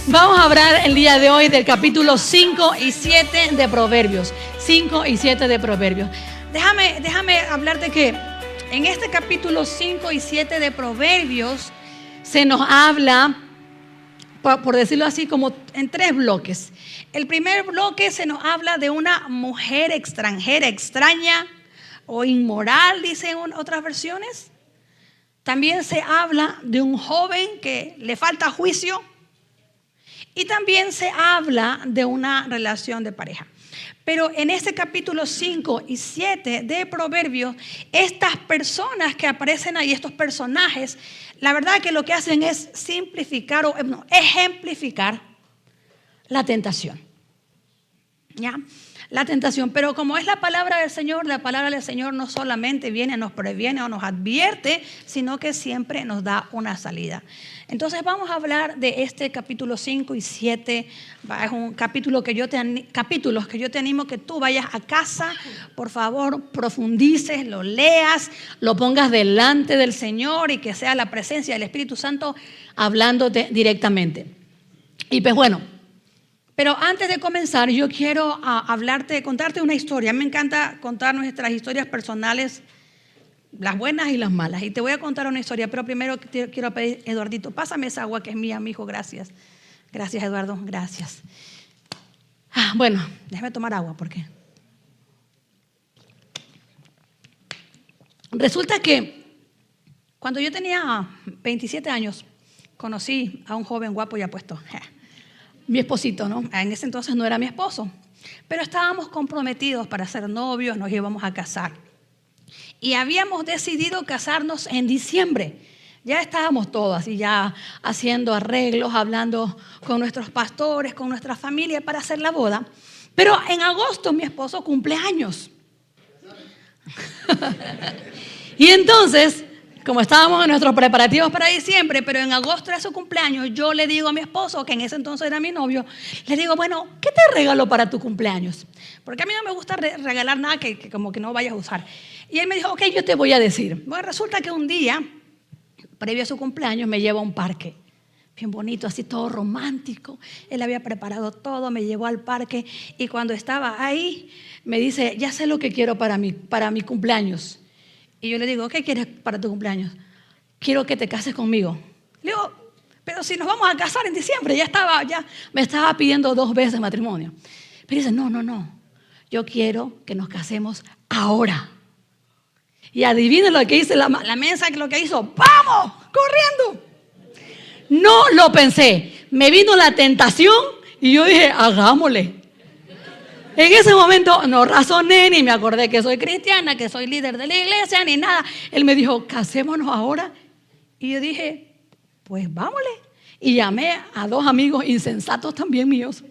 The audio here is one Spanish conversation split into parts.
Vamos a hablar el día de hoy del capítulo 5 y 7 de Proverbios. 5 y 7 de Proverbios. Déjame hablarte que en este capítulo 5 y 7 de Proverbios se nos habla, por decirlo así, como en tres bloques. El primer bloque se nos habla de una mujer extranjera, extraña o inmoral, dicen otras versiones. También se habla de un joven que le falta juicio. Y también se habla de una relación de pareja. Pero en este capítulo 5 y 7 de Proverbios, estas personas que aparecen ahí, estos personajes, la verdad que lo que hacen es simplificar o ejemplificar la tentación. ¿Ya? La tentación, pero como es la palabra del Señor no solamente viene, nos previene o nos advierte, sino que siempre nos da una salida. Entonces vamos a hablar de este capítulo 5 y 7. Es un capítulos que yo te animo que tú vayas a casa, por favor, profundices, lo leas, lo pongas delante del Señor y que sea la presencia del Espíritu Santo hablándote directamente. Y pues bueno, pero antes de comenzar, yo quiero contarte una historia. A mí me encanta contar nuestras historias personales, las buenas y las malas. Y te voy a contar una historia, pero primero quiero pedir, Eduardito, pásame esa agua que es mía, mi hijo, gracias. Gracias, Eduardo, gracias. Bueno, déjame tomar agua, porque resulta que cuando yo tenía 27 años, conocí a un joven guapo y apuesto. Mi esposito, ¿no? En ese entonces no era mi esposo, pero estábamos comprometidos para ser novios, nos íbamos a casar. Y habíamos decidido casarnos en diciembre. Ya estábamos todos así, ya haciendo arreglos, hablando con nuestros pastores, con nuestra familia para hacer la boda. Pero en agosto mi esposo cumple años. Y entonces, como estábamos en nuestros preparativos para diciembre, pero en agosto era su cumpleaños, yo le digo a mi esposo, que en ese entonces era mi novio, le digo, bueno, ¿qué te regalo para tu cumpleaños? Porque a mí no me gusta regalar nada que como que no vayas a usar. Y él me dijo, ok, yo te voy a decir. Bueno, resulta que un día, previo a su cumpleaños, me lleva a un parque, bien bonito, así todo romántico. Él había preparado todo, me llevó al parque y cuando estaba ahí, me dice, ya sé lo que quiero para mi cumpleaños. Y yo le digo, ¿qué quieres para tu cumpleaños? Quiero que te cases conmigo. Le digo, pero si nos vamos a casar en diciembre, ya me estaba pidiendo 2 veces matrimonio. Pero dice, no, yo quiero que nos casemos ahora. Y adivinen lo que hice la mensa, lo que hizo, ¡vamos! ¡Corriendo! No lo pensé, me vino la tentación y yo dije, hagámosle. En ese momento no razoné, ni me acordé que soy cristiana, que soy líder de la iglesia, ni nada. Él me dijo, casémonos ahora. Y yo dije, pues vámonos. Y llamé a 2 amigos insensatos también míos.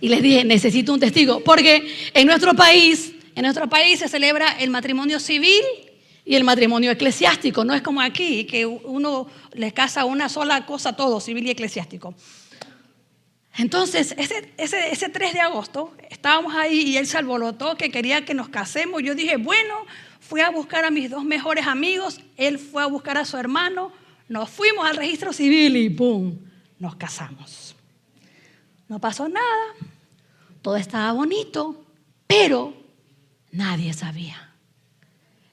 Y les dije, necesito un testigo. Porque en nuestro país se celebra el matrimonio civil y el matrimonio eclesiástico. No es como aquí, que uno les casa una sola cosa, todo, civil y eclesiástico. Entonces, ese 3 de agosto, estábamos ahí y él se alborotó que quería que nos casemos. Yo dije, bueno, fui a buscar a mis 2 mejores amigos, él fue a buscar a su hermano, nos fuimos al registro civil y ¡pum! Nos casamos. No pasó nada, todo estaba bonito, pero nadie sabía.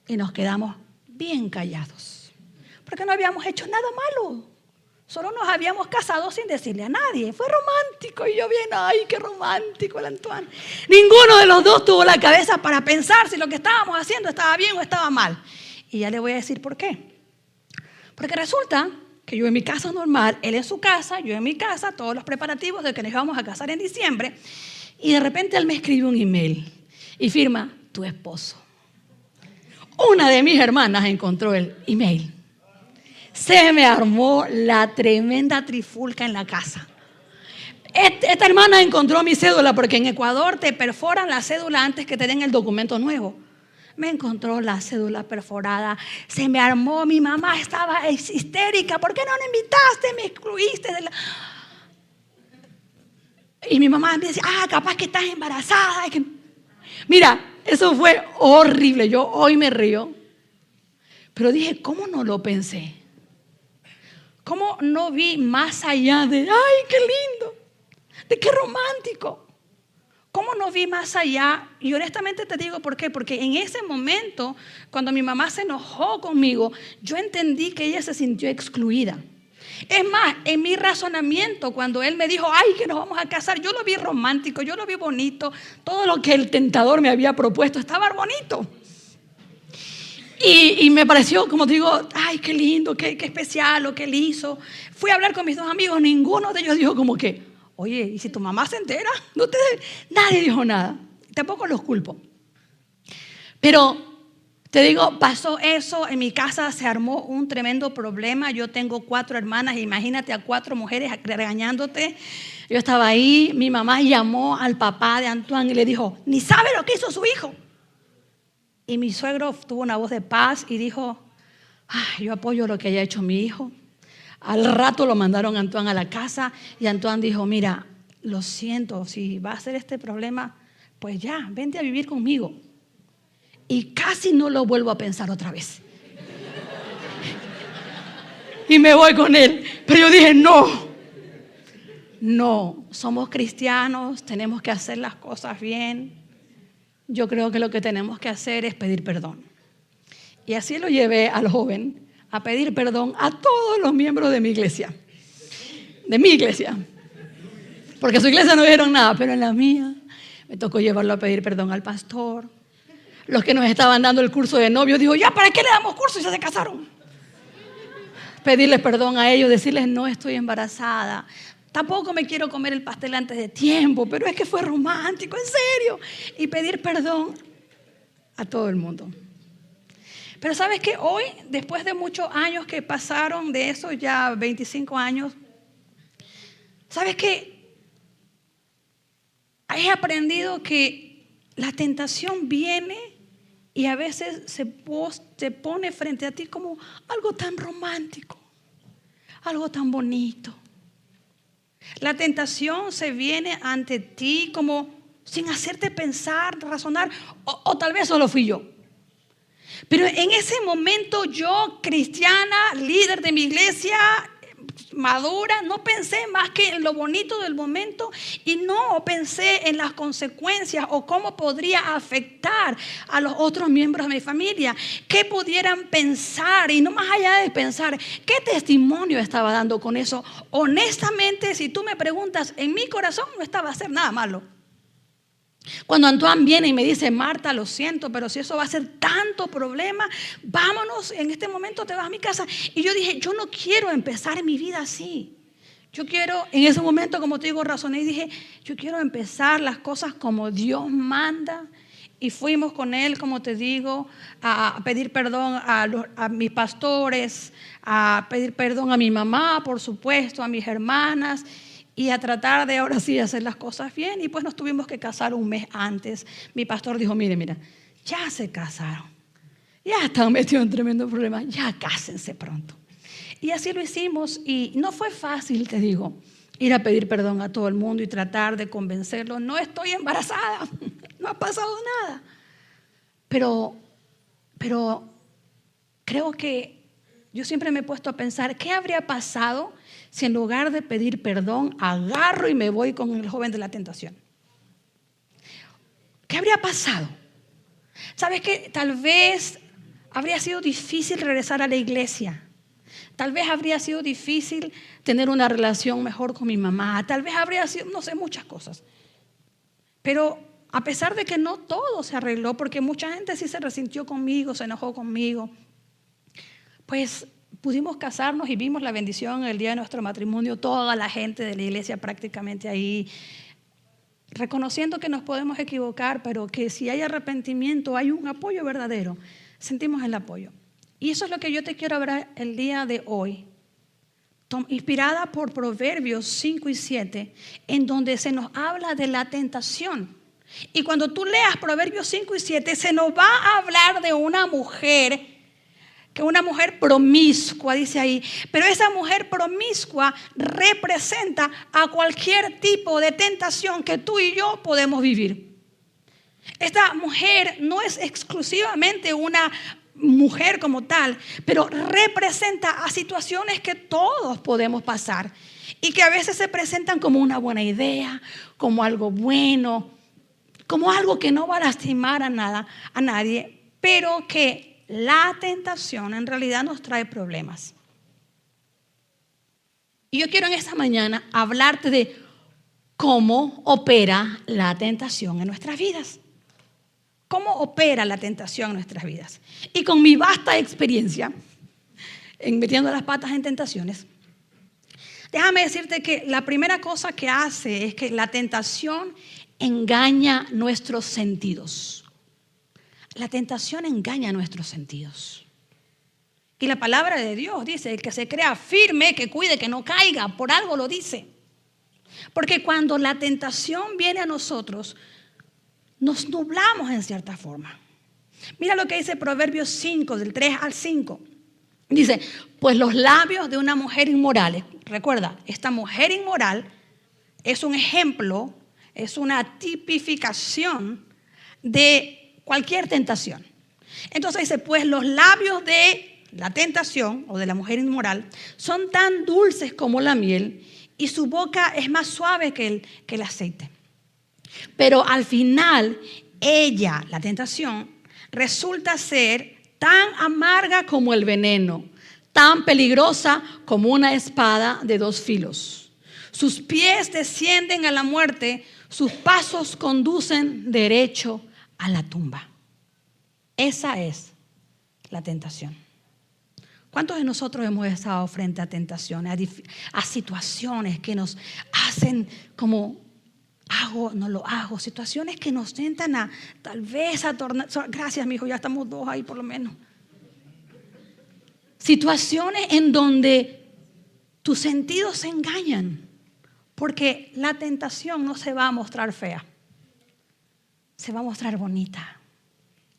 Y nos quedamos bien callados, porque no habíamos hecho nada malo. Solo nos habíamos casado sin decirle a nadie. Fue romántico y yo bien, ay, qué romántico el Antoine. Ninguno de los 2 tuvo la cabeza para pensar si lo que estábamos haciendo estaba bien o estaba mal. Y ya le voy a decir por qué. Porque resulta que yo en mi casa normal, él en su casa, yo en mi casa, todos los preparativos de que nos íbamos a casar en diciembre. Y de repente él me escribe un email y firma, tu esposo. Una de mis hermanas encontró el email. Se me armó la tremenda trifulca en la casa. Esta hermana encontró mi cédula porque en Ecuador te perforan la cédula antes que te den el documento nuevo. Me encontró la cédula perforada. Se me armó, mi mamá estaba histérica. ¿Por qué no me invitaste? Me excluiste de la... Y mi mamá me decía, capaz que estás embarazada. Mira, eso fue horrible. Yo hoy me río. Pero dije, ¿cómo no lo pensé? ¿Cómo no vi más allá de, ay, qué lindo, de qué romántico? ¿Cómo no vi más allá? Y honestamente te digo por qué. Porque en ese momento, cuando mi mamá se enojó conmigo, yo entendí que ella se sintió excluida. Es más, en mi razonamiento, cuando él me dijo, ay, que nos vamos a casar, yo lo vi romántico, yo lo vi bonito. Todo lo que el tentador me había propuesto estaba bonito. Y me pareció, como digo, ay, qué lindo, qué especial lo que él hizo. Fui a hablar con mis dos amigos, ninguno de ellos dijo como que, oye, ¿y si tu mamá se entera? Nadie dijo nada. Tampoco los culpo. Pero te digo, pasó eso. En mi casa se armó un tremendo problema. Yo tengo 4 hermanas. Imagínate a 4 mujeres regañándote. Yo estaba ahí. Mi mamá llamó al papá de Antoine y le dijo, ni sabe lo que hizo su hijo. Y mi suegro tuvo una voz de paz y dijo, yo apoyo lo que haya hecho mi hijo. Al rato lo mandaron a Antoine a la casa y Antoine dijo, mira, lo siento, si va a ser este problema, pues ya, vente a vivir conmigo. Y casi no lo vuelvo a pensar otra vez. Y me voy con él. Pero yo dije, no, somos cristianos, tenemos que hacer las cosas bien. Yo creo que lo que tenemos que hacer es pedir perdón. Y así lo llevé al joven a pedir perdón a todos los miembros de mi iglesia. De mi iglesia. Porque su iglesia no dijeron nada, pero en la mía me tocó llevarlo a pedir perdón al pastor. Los que nos estaban dando el curso de novio, digo, ya, ¿para qué le damos curso? Y ya se casaron. Pedirles perdón a ellos, decirles, no estoy embarazada. Tampoco me quiero comer el pastel antes de tiempo, pero es que fue romántico, en serio. Y pedir perdón a todo el mundo. Pero ¿sabes qué? Hoy, después de muchos años que pasaron de eso, ya 25 años, ¿sabes qué? He aprendido que la tentación viene y a veces se pone frente a ti como algo tan romántico, algo tan bonito. La tentación se viene ante ti como sin hacerte pensar, razonar, o tal vez solo fui yo. Pero en ese momento yo, cristiana, líder de mi iglesia, madura, no pensé más que en lo bonito del momento y no pensé en las consecuencias o cómo podría afectar a los otros miembros de mi familia, qué pudieran pensar y no más allá de pensar, qué testimonio estaba dando con eso. Honestamente, si tú me preguntas, en mi corazón no estaba a hacer nada malo. Cuando Antoine viene y me dice, Marta, lo siento, pero si eso va a ser tanto problema, vámonos, en este momento te vas a mi casa. Y yo dije, yo no quiero empezar mi vida así. Yo quiero, en ese momento, como te digo, razoné y dije, yo quiero empezar las cosas como Dios manda. Y fuimos con él, como te digo, a pedir perdón a mis pastores, a pedir perdón a mi mamá, por supuesto, a mis hermanas. Y a tratar de ahora sí hacer las cosas bien. Y pues nos tuvimos que casar un mes antes. Mi pastor dijo, mira, ya se casaron. Ya están metidos en tremendo problema. Ya cásense pronto. Y así lo hicimos. Y no fue fácil, te digo, ir a pedir perdón a todo el mundo y tratar de convencerlo. No estoy embarazada. No ha pasado nada. Pero creo que yo siempre me he puesto a pensar, ¿qué habría pasado si en lugar de pedir perdón agarro y me voy con el joven de la tentación? ¿Qué habría pasado? ¿Sabes qué? Tal vez habría sido difícil regresar a la iglesia. Tal vez habría sido difícil tener una relación mejor con mi mamá. Tal vez habría sido, no sé, muchas cosas. Pero a pesar de que no todo se arregló, porque mucha gente sí se resintió conmigo, se enojó conmigo, pues pudimos casarnos y vimos la bendición el día de nuestro matrimonio, toda la gente de la iglesia prácticamente ahí, reconociendo que nos podemos equivocar, pero que si hay arrepentimiento, hay un apoyo verdadero. Sentimos el apoyo. Y eso es lo que yo te quiero hablar el día de hoy, inspirada por Proverbios 5 y 7, en donde se nos habla de la tentación. Y cuando tú leas Proverbios 5 y 7, se nos va a hablar de una mujer, que una mujer promiscua, dice ahí. Pero esa mujer promiscua representa a cualquier tipo de tentación que tú y yo podemos vivir. Esta mujer no es exclusivamente una mujer como tal, pero representa a situaciones que todos podemos pasar y que a veces se presentan como una buena idea, como algo bueno, como algo que no va a lastimar a nadie, pero que la tentación en realidad nos trae problemas. Y yo quiero en esta mañana hablarte de cómo opera la tentación en nuestras vidas. ¿Cómo opera la tentación en nuestras vidas? Y con mi vasta experiencia en metiendo las patas en tentaciones, déjame decirte que la primera cosa que hace es que la tentación engaña nuestros sentidos. La tentación engaña nuestros sentidos. Y la palabra de Dios dice, el que se crea firme, que cuide, que no caiga, por algo lo dice. Porque cuando la tentación viene a nosotros, nos nublamos en cierta forma. Mira lo que dice Proverbios 5, del 3 al 5. Dice, pues los labios de una mujer inmoral, recuerda, esta mujer inmoral es un ejemplo, es una tipificación de cualquier tentación. Entonces dice, pues los labios de la tentación o de la mujer inmoral son tan dulces como la miel y su boca es más suave que el aceite. Pero al final, ella, la tentación, resulta ser tan amarga como el veneno, tan peligrosa como una espada de dos filos. Sus pies descienden a la muerte, sus pasos conducen derecho a la tumba. Esa es la tentación. ¿Cuántos de nosotros hemos estado frente a tentaciones, a situaciones que nos hacen como hago, no lo hago, situaciones que nos tentan a tal vez a tornar, gracias mi hijo, ya estamos dos ahí por lo menos. Situaciones en donde tus sentidos se engañan, porque la tentación no se va a mostrar fea, se va a mostrar bonita,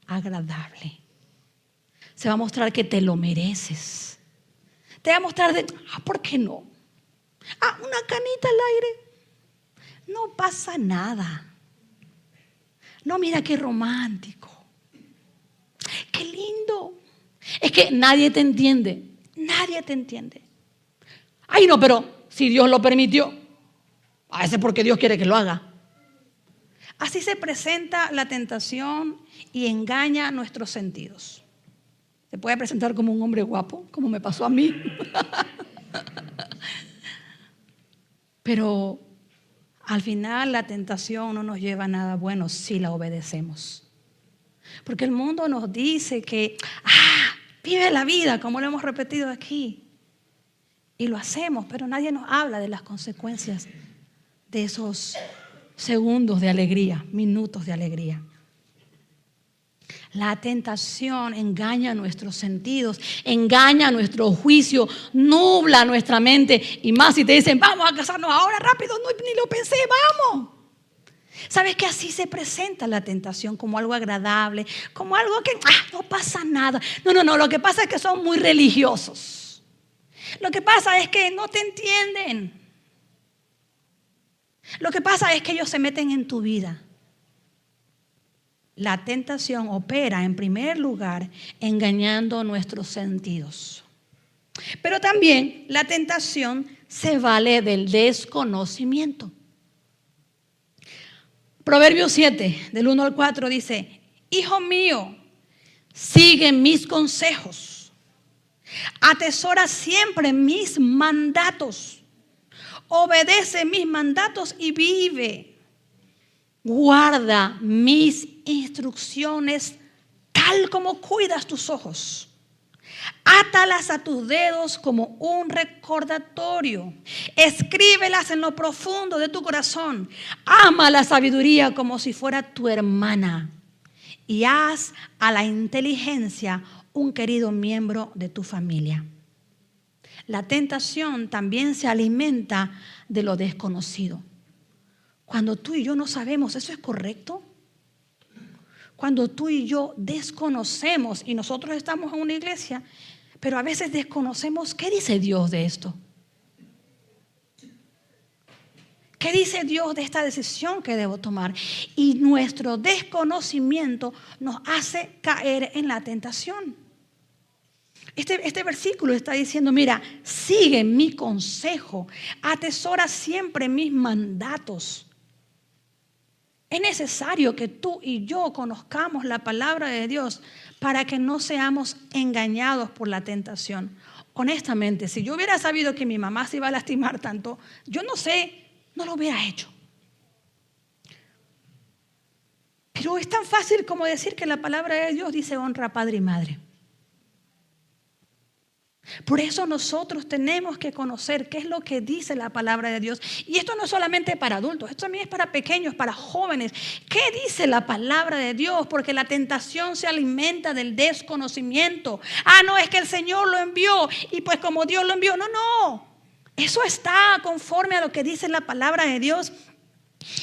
agradable, se va a mostrar que te lo mereces, te va a mostrar ¿por qué no? Una canita al aire. No pasa nada. No, mira qué romántico. Qué lindo. Es que nadie te entiende. Nadie te entiende. Ay, no, pero si Dios lo permitió, a veces porque Dios quiere que lo haga. Así se presenta la tentación y engaña nuestros sentidos. Se puede presentar como un hombre guapo, como me pasó a mí. Pero al final la tentación no nos lleva a nada bueno si la obedecemos. Porque el mundo nos dice que, vive la vida, como lo hemos repetido aquí. Y lo hacemos, pero nadie nos habla de las consecuencias de esos segundos de alegría, minutos de alegría. La tentación engaña nuestros sentidos, engaña nuestro juicio, nubla nuestra mente. Y más si te dicen, vamos a casarnos ahora rápido, no, ni lo pensé, vamos. ¿Sabes que así se presenta la tentación? Como algo agradable, como algo que no pasa nada. No, lo que pasa es que son muy religiosos. Lo que pasa es que no te entienden. Lo que pasa es que ellos se meten en tu vida. La tentación opera en primer lugar engañando nuestros sentidos. Pero también la tentación se vale del desconocimiento. Proverbios 7, del 1 al 4 dice, hijo mío, sigue mis consejos, atesora siempre mis mandatos, obedece mis mandatos y vive. Guarda mis instrucciones tal como cuidas tus ojos. Átalas a tus dedos como un recordatorio. Escríbelas en lo profundo de tu corazón. Ama la sabiduría como si fuera tu hermana. Y haz a la inteligencia un querido miembro de tu familia. La tentación también se alimenta de lo desconocido. Cuando tú y yo no sabemos, ¿eso es correcto? Cuando tú y yo desconocemos, y nosotros estamos en una iglesia, pero a veces desconocemos, ¿qué dice Dios de esto? ¿Qué dice Dios de esta decisión que debo tomar? Y nuestro desconocimiento nos hace caer en la tentación. Este versículo está diciendo, mira, sigue mi consejo, atesora siempre mis mandatos. Es necesario que tú y yo conozcamos la palabra de Dios para que no seamos engañados por la tentación. Honestamente, si yo hubiera sabido que mi mamá se iba a lastimar tanto, yo no sé, no lo hubiera hecho. Pero es tan fácil como decir que la palabra de Dios dice honra a padre y madre. Por eso nosotros tenemos que conocer qué es lo que dice la palabra de Dios. Y esto no es solamente para adultos, esto también es para pequeños, para jóvenes. ¿Qué dice la palabra de Dios? Porque la tentación se alimenta del desconocimiento. No, es que el Señor lo envió y pues como Dios lo envió. No. Eso está conforme a lo que dice la palabra de Dios.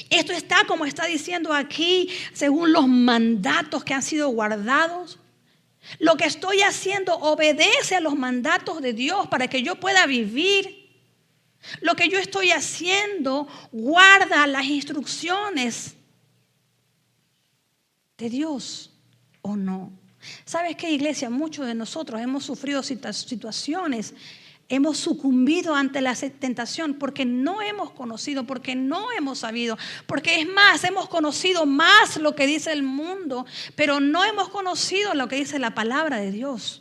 Esto está como está diciendo aquí, según los mandatos que han sido guardados. Lo que estoy haciendo obedece a los mandatos de Dios para que yo pueda vivir. Lo que yo estoy haciendo guarda las instrucciones de Dios o no. ¿Sabes qué, iglesia? Muchos de nosotros hemos sufrido situaciones, hemos sucumbido ante la tentación porque no hemos conocido, porque no hemos sabido, porque es más, hemos conocido más lo que dice el mundo, pero no hemos conocido lo que dice la palabra de Dios.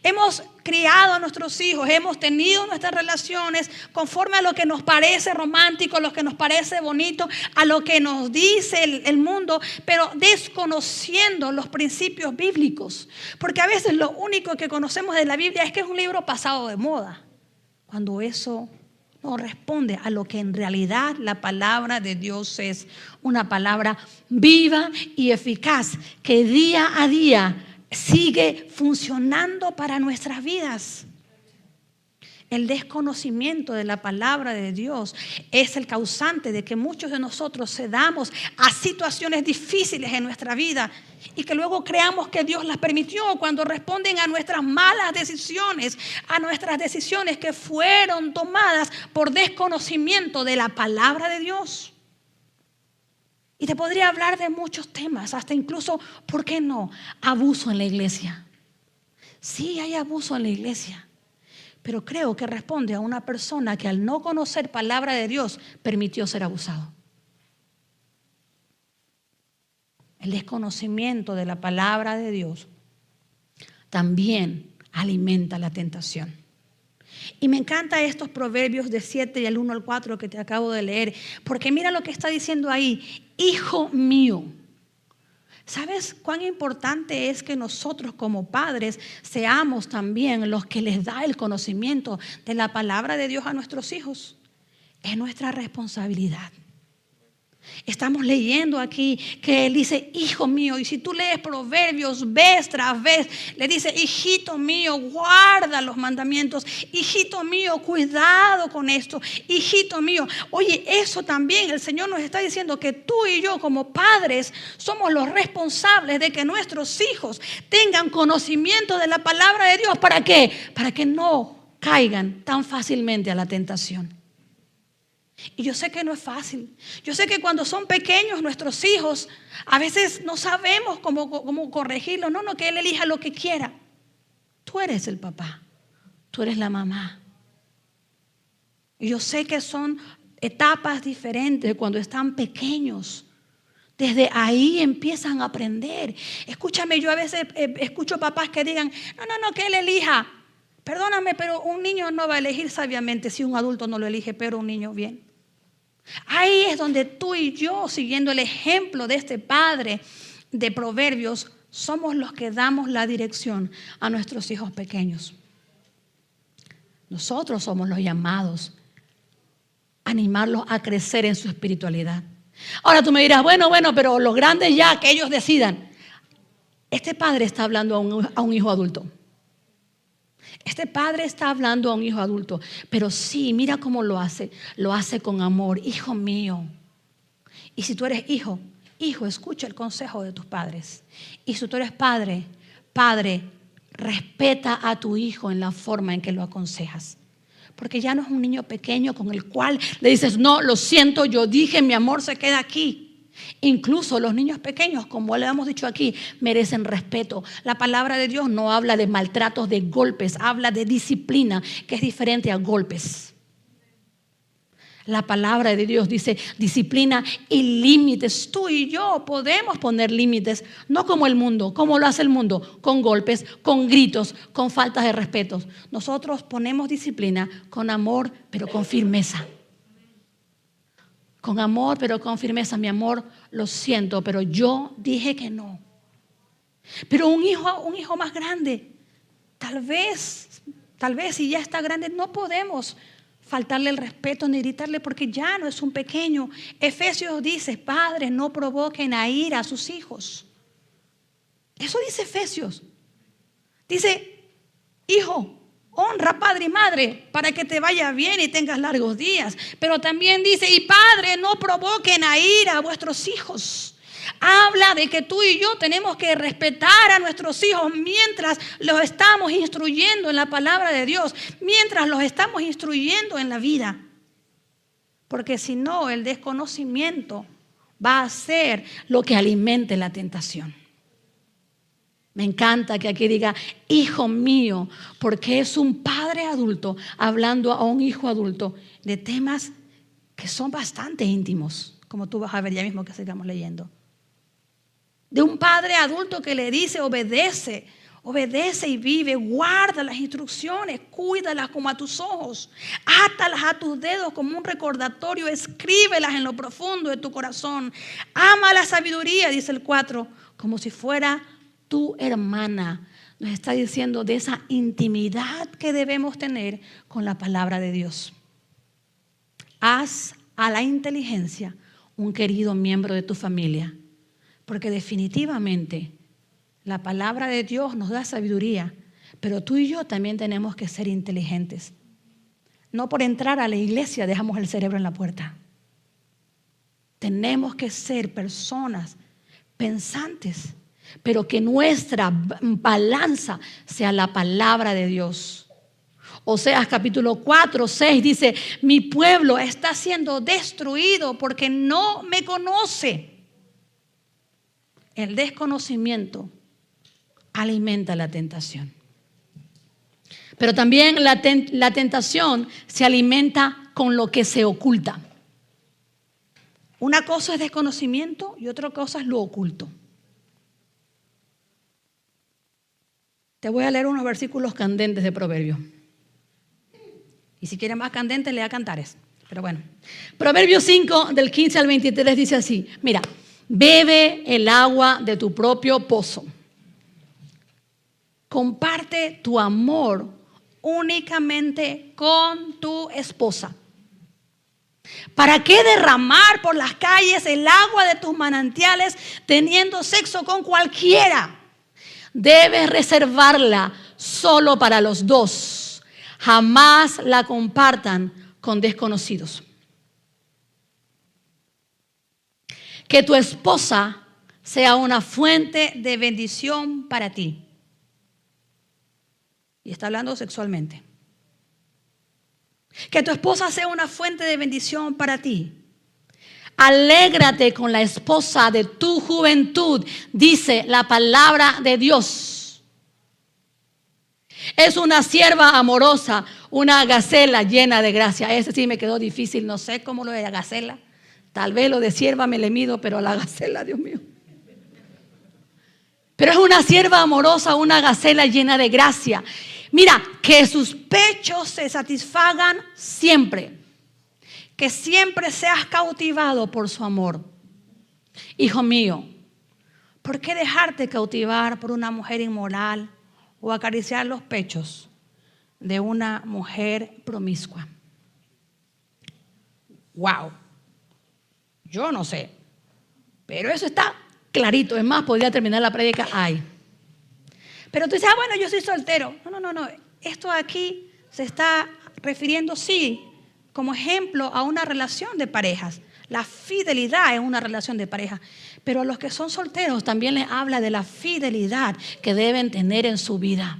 Hemos criado a nuestros hijos, hemos tenido nuestras relaciones conforme a lo que nos parece romántico, a lo que nos parece bonito, a lo que nos dice el mundo, pero desconociendo los principios bíblicos. Porque a veces lo único que conocemos de la Biblia es que es un libro pasado de moda, cuando eso no responde a lo que en realidad la palabra de Dios es. Una palabra viva y eficaz que día a día sigue funcionando para nuestras vidas. El desconocimiento de la palabra de Dios es el causante de que muchos de nosotros cedamos a situaciones difíciles en nuestra vida y que luego creamos que Dios las permitió cuando responden a nuestras malas decisiones, a nuestras decisiones que fueron tomadas por desconocimiento de la palabra de Dios. Y te podría hablar de muchos temas, hasta incluso, ¿por qué no? Abuso en la iglesia. Sí, hay abuso en la iglesia, pero creo que responde a una persona que al no conocer palabra de Dios permitió ser abusado. El desconocimiento de la palabra de Dios también alimenta la tentación. Y me encantan estos proverbios de 7 y el 1 al 4 que te acabo de leer, porque mira lo que está diciendo ahí: hijo mío. ¿Sabes cuán importante es que nosotros como padres seamos también los que les da el conocimiento de la palabra de Dios a nuestros hijos? Es nuestra responsabilidad. Estamos leyendo aquí que él dice hijo mío, y si tú lees Proverbios vez tras vez, le dice hijito mío, guarda los mandamientos, hijito mío, cuidado con esto, hijito mío. Oye, eso también el Señor nos está diciendo que tú y yo como padres somos los responsables de que nuestros hijos tengan conocimiento de la palabra de Dios. ¿Para qué? Para que no caigan tan fácilmente a la tentación. Y yo sé que no es fácil. Yo sé que cuando son pequeños nuestros hijos, a veces no sabemos cómo corregirlo. No, que él elija lo que quiera. Tú eres el papá, tú eres la mamá. Y yo sé que son etapas diferentes cuando están pequeños. Desde ahí empiezan a aprender. Escúchame, yo a veces escucho papás que digan, no, que él elija. Perdóname, pero un niño no va a elegir sabiamente si un adulto no lo elige, pero un niño bien. Ahí es donde tú y yo, siguiendo el ejemplo de este padre de Proverbios, somos los que damos la dirección a nuestros hijos pequeños. Nosotros somos los llamados a animarlos a crecer en su espiritualidad. Ahora tú me dirás, bueno, pero los grandes ya, que ellos decidan. Este padre está hablando a un hijo adulto. Este padre está hablando a un hijo adulto, pero sí, mira cómo lo hace con amor. Hijo mío. Y si tú eres hijo, escucha el consejo de tus padres. Y si tú eres padre, respeta a tu hijo en la forma en que lo aconsejas. Porque ya no es un niño pequeño con el cual le dices, no, lo siento, yo dije, mi amor se queda aquí. Incluso los niños pequeños, como le hemos dicho aquí, merecen respeto. La palabra de Dios no habla de maltratos, de golpes, habla de disciplina, que es diferente a golpes. La palabra de Dios dice disciplina y límites. Tú y yo podemos poner límites, no como el mundo. ¿Cómo lo hace el mundo? Con golpes, con gritos, con faltas de respeto. Nosotros ponemos disciplina con amor, pero con firmeza. Con amor, pero con firmeza. Mi amor, lo siento, pero yo dije que no. Pero un hijo más grande, tal vez si ya está grande, no podemos faltarle el respeto ni gritarle porque ya no es un pequeño. Efesios dice, padres, no provoquen a ira a sus hijos. Eso dice Efesios. Dice, hijo, honra padre y madre para que te vaya bien y tengas largos días. Pero también dice, y padre, no provoquen a ira a vuestros hijos. Habla de que tú y yo tenemos que respetar a nuestros hijos mientras los estamos instruyendo en la palabra de Dios, mientras los estamos instruyendo en la vida. Porque si no, el desconocimiento va a ser lo que alimente la tentación. Me encanta que aquí diga, hijo mío, porque es un padre adulto hablando a un hijo adulto de temas que son bastante íntimos, como tú vas a ver ya mismo que sigamos leyendo. De un padre adulto que le dice, obedece y vive, guarda las instrucciones, cuídalas como a tus ojos, átalas a tus dedos como un recordatorio, escríbelas en lo profundo de tu corazón. Ama la sabiduría, dice el 4, como si fuera tu hermana. Nos está diciendo de esa intimidad que debemos tener con la palabra de Dios. Haz a la inteligencia un querido miembro de tu familia. Porque definitivamente la palabra de Dios nos da sabiduría, pero tú y yo también tenemos que ser inteligentes. No por entrar a la iglesia dejamos el cerebro en la puerta. Tenemos que ser personas pensantes, pero que nuestra balanza sea la palabra de Dios. Oseas capítulo 4, 6 dice, mi pueblo está siendo destruido porque no me conoce. El desconocimiento alimenta la tentación. Pero también la tentación se alimenta con lo que se oculta. Una cosa es desconocimiento y otra cosa es lo oculto. Te voy a leer unos versículos candentes de Proverbios. Y si quieres más candentes, lea Cantares. Pero bueno, Proverbios 5, del 15 al 23 dice así. Mira. Bebe el agua de tu propio pozo. Comparte tu amor únicamente con tu esposa. ¿Para qué derramar por las calles el agua de tus manantiales teniendo sexo con cualquiera? Debes reservarla solo para los dos. Jamás la compartan con desconocidos. Que tu esposa sea una fuente de bendición para ti. Y está hablando sexualmente. Que tu esposa sea una fuente de bendición para ti. Alégrate con la esposa de tu juventud, dice la palabra de Dios. Es una sierva amorosa, una gacela llena de gracia. Ese sí me quedó difícil, no sé cómo lo de la gacela. Tal vez lo de sierva me le mido, pero a la gacela, Dios mío. Pero es una sierva amorosa, una gacela llena de gracia. Mira, que sus pechos se satisfagan siempre. Que siempre seas cautivado por su amor. Hijo mío, ¿por qué dejarte cautivar por una mujer inmoral o acariciar los pechos de una mujer promiscua? Wow. Yo no sé, pero eso está clarito. Es más, podría terminar la prédica ahí. Pero tú dices, bueno, yo soy soltero. No. Esto aquí se está refiriendo, sí, como ejemplo a una relación de parejas. La fidelidad es una relación de pareja. Pero a los que son solteros también les habla de la fidelidad que deben tener en su vida.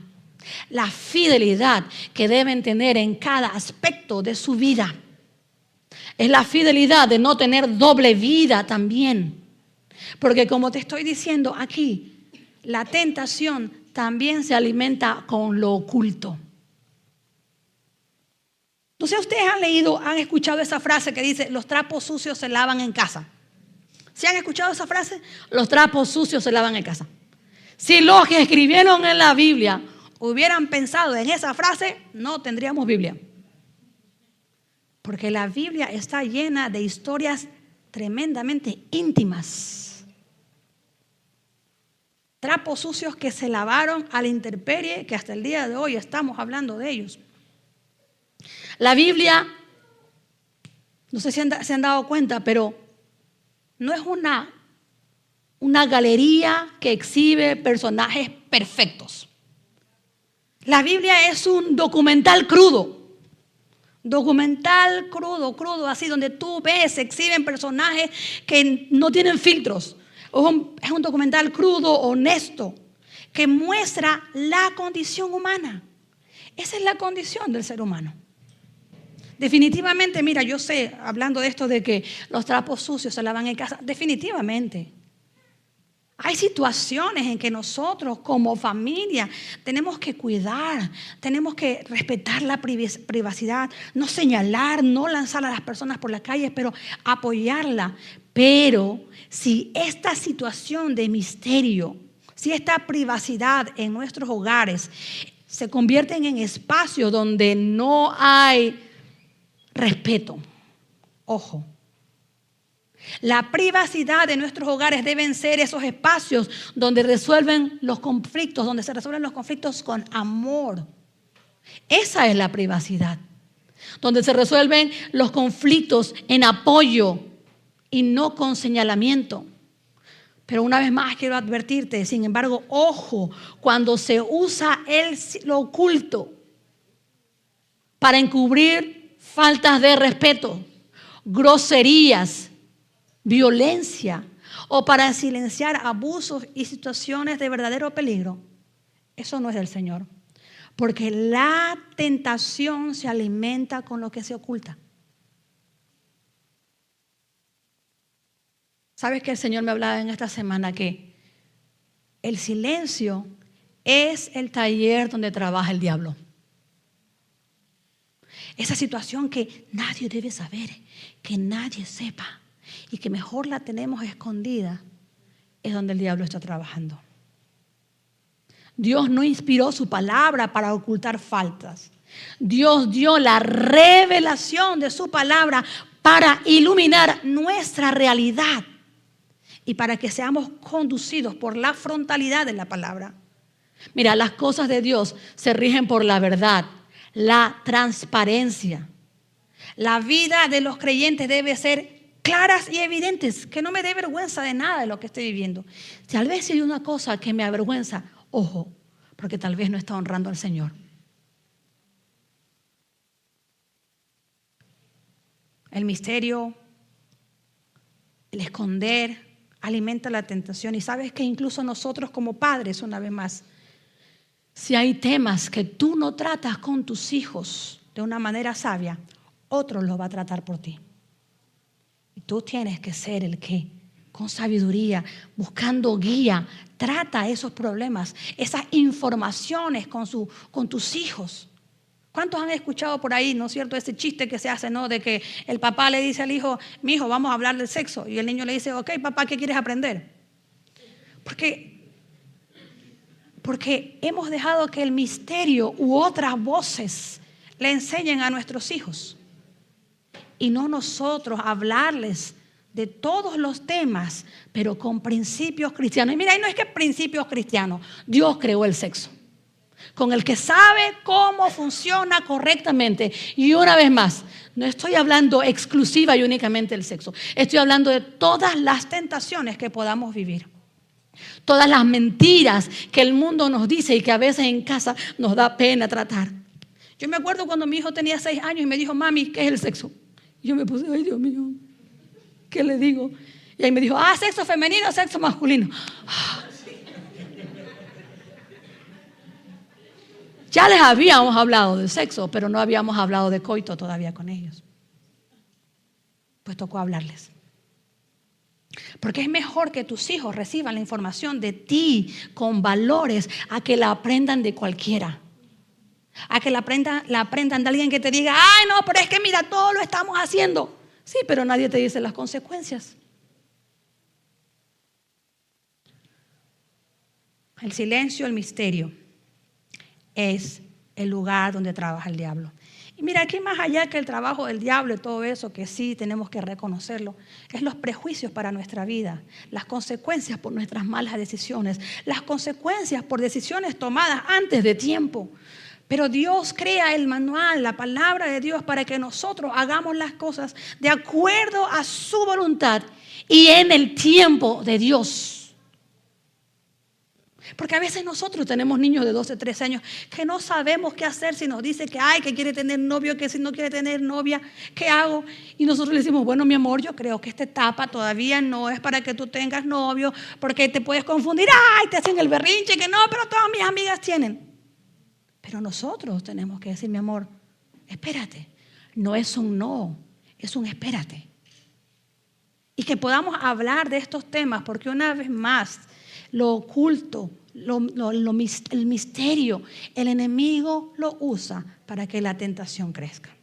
La fidelidad que deben tener en cada aspecto de su vida. Es la fidelidad de no tener doble vida también. Porque como te estoy diciendo aquí, la tentación también se alimenta con lo oculto. No sé, ustedes han escuchado esa frase que dice, los trapos sucios se lavan en casa. ¿Sí han escuchado esa frase? Los trapos sucios se lavan en casa. Si los que escribieron en la Biblia hubieran pensado en esa frase, no tendríamos Biblia. Porque la Biblia está llena de historias tremendamente íntimas. Trapos sucios que se lavaron a la intemperie, que hasta el día de hoy estamos hablando de ellos. La Biblia, no sé si se han dado cuenta, pero no es una galería que exhibe personajes perfectos. La Biblia es un documental crudo. Documental crudo, así donde tú ves, se exhiben personajes que no tienen filtros. Es un documental crudo, honesto, que muestra la condición humana. Esa es la condición del ser humano. Definitivamente, mira, yo sé, hablando de esto de que los trapos sucios se lavan en casa, definitivamente. Hay situaciones en que nosotros como familia tenemos que cuidar, tenemos que respetar la privacidad, no señalar, no lanzar a las personas por las calles, pero apoyarla. Pero si esta situación de misterio, si esta privacidad en nuestros hogares se convierten en espacios donde no hay respeto, ojo. La privacidad de nuestros hogares deben ser esos espacios donde resuelven los conflictos, donde se resuelven los conflictos con amor. Esa es la privacidad. Donde se resuelven los conflictos en apoyo y no con señalamiento. Pero una vez más quiero advertirte, sin embargo, ojo, cuando se usa lo oculto para encubrir faltas de respeto, groserías, violencia o para silenciar abusos y situaciones de verdadero peligro, eso no es del Señor. Porque la tentación se alimenta con lo que se oculta. ¿Sabes que el Señor me hablaba en esta semana que el silencio es el taller donde trabaja el diablo? Esa situación que nadie debe saber, que nadie sepa y que mejor la tenemos escondida, es donde el diablo está trabajando. Dios no inspiró su palabra para ocultar faltas. Dios dio la revelación de su palabra para iluminar nuestra realidad y para que seamos conducidos por la frontalidad de la palabra. Mira, las cosas de Dios se rigen por la verdad, la transparencia. La vida de los creyentes debe ser claras y evidentes, que no me dé vergüenza de nada de lo que estoy viviendo. Tal vez si hay una cosa que me avergüenza, ojo, porque tal vez no está honrando al Señor. El misterio, el esconder, alimenta la tentación. Y sabes que incluso nosotros como padres, una vez más, si hay temas que tú no tratas con tus hijos de una manera sabia, otro los va a tratar por ti. Y tú tienes que ser el que, con sabiduría, buscando guía, trata esos problemas, esas informaciones con tus hijos. ¿Cuántos han escuchado por ahí, no es cierto, ese chiste que se hace, ¿no? De que el papá le dice al hijo, mi hijo, vamos a hablar del sexo. Y el niño le dice, ok, papá, ¿qué quieres aprender? Porque hemos dejado que el misterio u otras voces le enseñen a nuestros hijos. Y no nosotros hablarles de todos los temas, pero con principios cristianos. Y mira, y no es que principios cristianos, Dios creó el sexo, con el que sabe cómo funciona correctamente. Y una vez más, no estoy hablando exclusiva y únicamente del sexo, estoy hablando de todas las tentaciones que podamos vivir. Todas las mentiras que el mundo nos dice y que a veces en casa nos da pena tratar. Yo me acuerdo cuando mi hijo tenía 6 años y me dijo, mami, ¿qué es el sexo? Y yo me puse, ay Dios mío, ¿qué le digo? Y ahí me dijo, sexo femenino, sexo masculino. Ya les habíamos hablado del sexo, pero no habíamos hablado de coito todavía con ellos. Pues tocó hablarles. Porque es mejor que tus hijos reciban la información de ti con valores a que la aprendan de cualquiera. A que la aprendan de alguien que te diga, ay no, pero es que mira, todo lo estamos haciendo. Sí, pero nadie te dice las consecuencias. El silencio, el misterio, es el lugar donde trabaja el diablo. Y mira, aquí más allá que el trabajo del diablo y todo eso, que sí tenemos que reconocerlo, es los prejuicios para nuestra vida, las consecuencias por nuestras malas decisiones, las consecuencias por decisiones tomadas antes de tiempo. Pero Dios crea el manual, la palabra de Dios, para que nosotros hagamos las cosas de acuerdo a su voluntad y en el tiempo de Dios. Porque a veces nosotros tenemos niños de 12, 13 años que no sabemos qué hacer si nos dice que ay, que quiere tener novio, que si no quiere tener novia, ¿qué hago? Y nosotros le decimos, bueno, mi amor, yo creo que esta etapa todavía no es para que tú tengas novio, porque te puedes confundir, ay, te hacen el berrinche, que no, pero todas mis amigas tienen. Pero nosotros tenemos que decir, mi amor, espérate, no es un no, es un espérate. Y que podamos hablar de estos temas, porque una vez más, lo oculto, el misterio, el enemigo lo usa para que la tentación crezca.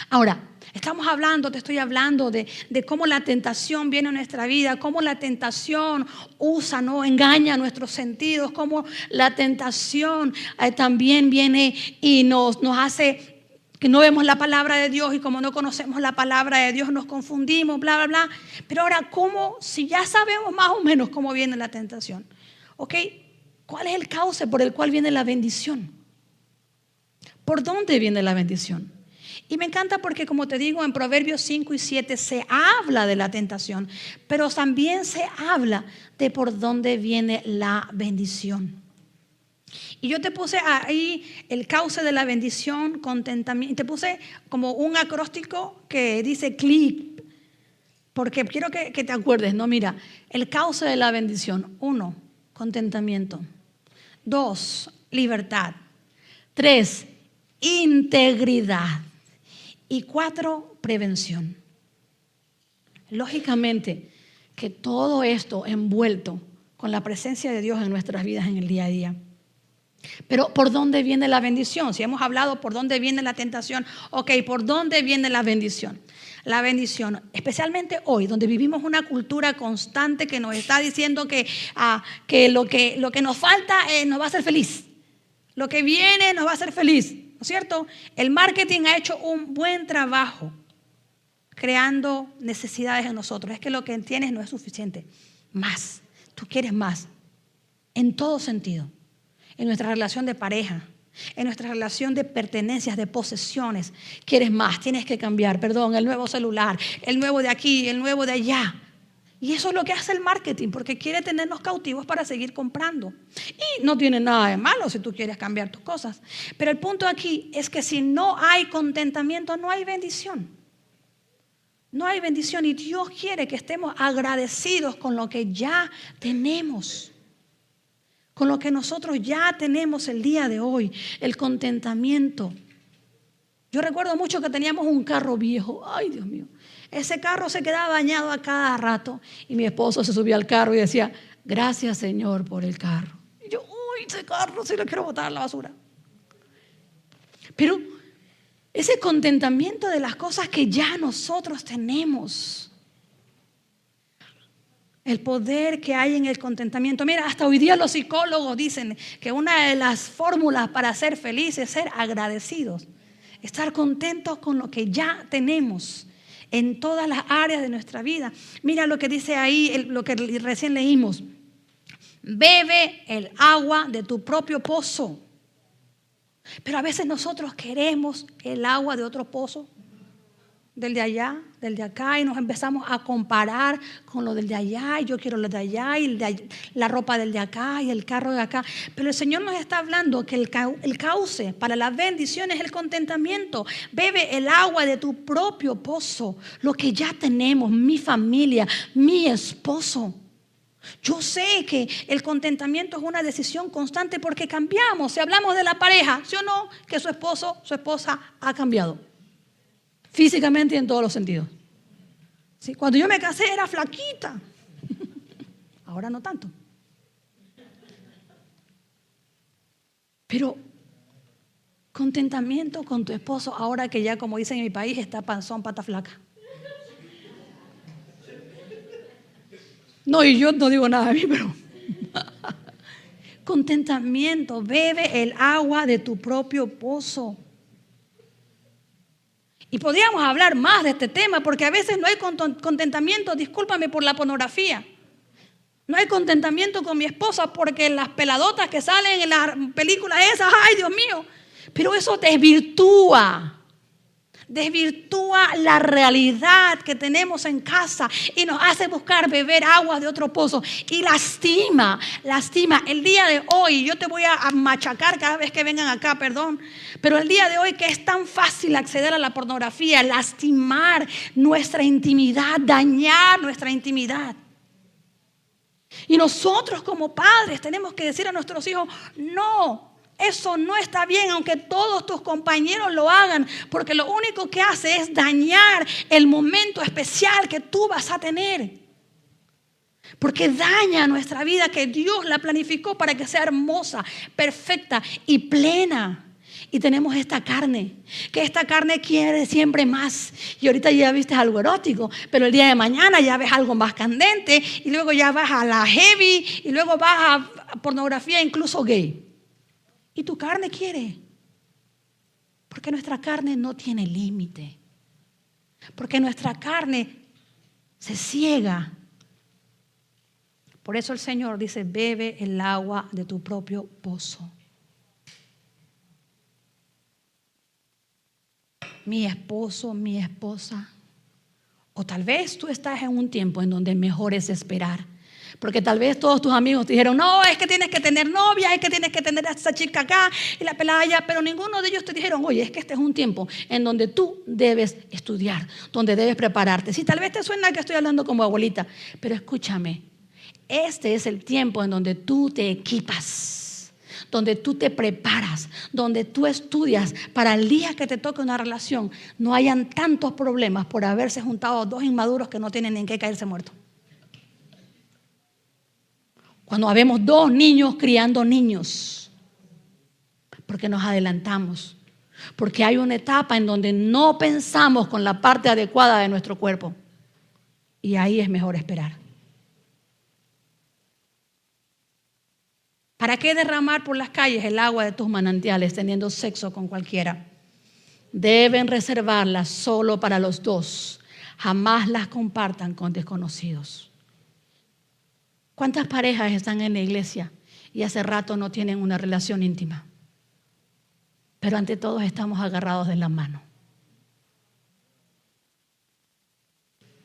Ahora, te estoy hablando de cómo la tentación viene a nuestra vida, cómo la tentación usa, ¿no? Engaña nuestros sentidos, cómo la tentación también viene y nos hace que no vemos la palabra de Dios y como no conocemos la palabra de Dios nos confundimos, bla, bla, bla. Pero ahora, ¿cómo? Si ya sabemos más o menos cómo viene la tentación, ¿ok? ¿Cuál es el cauce por el cual viene la bendición? ¿Por dónde viene la bendición? Y me encanta porque, como te digo, en Proverbios 5 y 7 se habla de la tentación, pero también se habla de por dónde viene la bendición. Y yo te puse ahí el cauce de la bendición, contentamiento. Te puse como un acróstico que dice CLIP, porque quiero que te acuerdes, ¿no? Mira, el cauce de la bendición. 1, contentamiento. 2, libertad. 3, integridad. Y 4, prevención. Lógicamente que todo esto envuelto con la presencia de Dios en nuestras vidas en el día a día. Pero ¿por dónde viene la bendición? Si hemos hablado por dónde viene la tentación, ok, ¿por dónde viene la bendición? La bendición, especialmente hoy, donde vivimos una cultura constante que nos está diciendo que lo que nos falta nos va a hacer feliz. Lo que viene nos va a hacer feliz, ¿no es cierto? El marketing ha hecho un buen trabajo creando necesidades en nosotros. Es que lo que tienes no es suficiente. Más, tú quieres más, en todo sentido. En nuestra relación de pareja, en nuestra relación de pertenencias, de posesiones. Quieres más, tienes que cambiar, el nuevo celular, el nuevo de aquí, el nuevo de allá. Y eso es lo que hace el marketing, porque quiere tenernos cautivos para seguir comprando. Y no tiene nada de malo si tú quieres cambiar tus cosas. Pero el punto aquí es que si no hay contentamiento, no hay bendición. No hay bendición y Dios quiere que estemos agradecidos con lo que ya tenemos. Con lo que nosotros ya tenemos el día de hoy, el contentamiento. Yo recuerdo mucho que teníamos un carro viejo. Ay, Dios mío. Ese carro se quedaba dañado a cada rato. Y mi esposo se subía al carro y decía, gracias, Señor, por el carro. Y yo, uy, ese carro sí lo quiero botar a la basura. Pero ese contentamiento de las cosas que ya nosotros tenemos. El poder que hay en el contentamiento. Mira, hasta hoy día los psicólogos dicen que una de las fórmulas para ser feliz es ser agradecidos. Estar contentos con lo que ya tenemos en todas las áreas de nuestra vida. Mira lo que dice ahí, lo que recién leímos. Bebe el agua de tu propio pozo. Pero a veces nosotros queremos el agua de otro pozo. Del de allá, del de acá, y nos empezamos a comparar con lo del de allá, y yo quiero lo de allá, y la ropa del de acá, y el carro de acá. Pero el Señor nos está hablando que el cauce para la bendición es el contentamiento. Bebe el agua de tu propio pozo, lo que ya tenemos, mi familia, mi esposo. Yo sé que el contentamiento es una decisión constante porque cambiamos. Si hablamos de la pareja, ¿sí o no? Que su esposo, su esposa ha cambiado. Físicamente y en todos los sentidos. ¿Sí? Cuando yo me casé era flaquita. Ahora no tanto. Pero contentamiento con tu esposo ahora que ya, como dicen en mi país, está panzón, pata flaca. No, y yo no digo nada de mí, pero contentamiento, bebe el agua de tu propio pozo. Y podríamos hablar más de este tema porque a veces no hay contentamiento, discúlpame, por la pornografía. No hay contentamiento con mi esposa porque las peladotas que salen en las películas esas, ¡ay, Dios mío! Pero eso desvirtúa la realidad que tenemos en casa y nos hace buscar beber agua de otro pozo y lastima. El día de hoy, yo te voy a machacar cada vez que vengan acá, perdón, pero el día de hoy que es tan fácil acceder a la pornografía, lastimar nuestra intimidad, dañar nuestra intimidad. Y nosotros como padres tenemos que decir a nuestros hijos, no, eso no está bien, aunque todos tus compañeros lo hagan, porque lo único que hace es dañar el momento especial que tú vas a tener. Porque daña nuestra vida que Dios la planificó para que sea hermosa, perfecta y plena. Y tenemos esta carne, que esta carne quiere siempre más. Y ahorita ya viste algo erótico, pero el día de mañana ya ves algo más candente, y luego ya vas a la heavy, y luego vas a pornografía incluso gay. Y tu carne quiere. Porque nuestra carne no tiene límite. Porque nuestra carne se ciega. Por eso el Señor dice, bebe el agua de tu propio pozo. Mi esposo, mi esposa. O tal vez tú estás en un tiempo en donde mejor es esperar. Porque tal vez todos tus amigos te dijeron, no, es que tienes que tener novia, es que tienes que tener a esa chica acá y la pelada allá. Pero ninguno de ellos te dijeron, oye, es que este es un tiempo en donde tú debes estudiar, donde debes prepararte. Sí, tal vez te suena que estoy hablando como abuelita, pero escúchame, este es el tiempo en donde tú te equipas, donde tú te preparas, donde tú estudias para el día que te toque una relación, no hayan tantos problemas por haberse juntado dos inmaduros que no tienen ni en qué caerse muertos. Cuando habemos dos niños criando niños, porque nos adelantamos, porque hay una etapa en donde no pensamos con la parte adecuada de nuestro cuerpo, y ahí es mejor esperar. ¿Para qué derramar por las calles el agua de tus manantiales teniendo sexo con cualquiera? Deben reservarlas solo para los dos. Jamás las compartan con desconocidos. ¿Cuántas parejas están en la iglesia y hace rato no tienen una relación íntima? Pero ante todos estamos agarrados de la mano.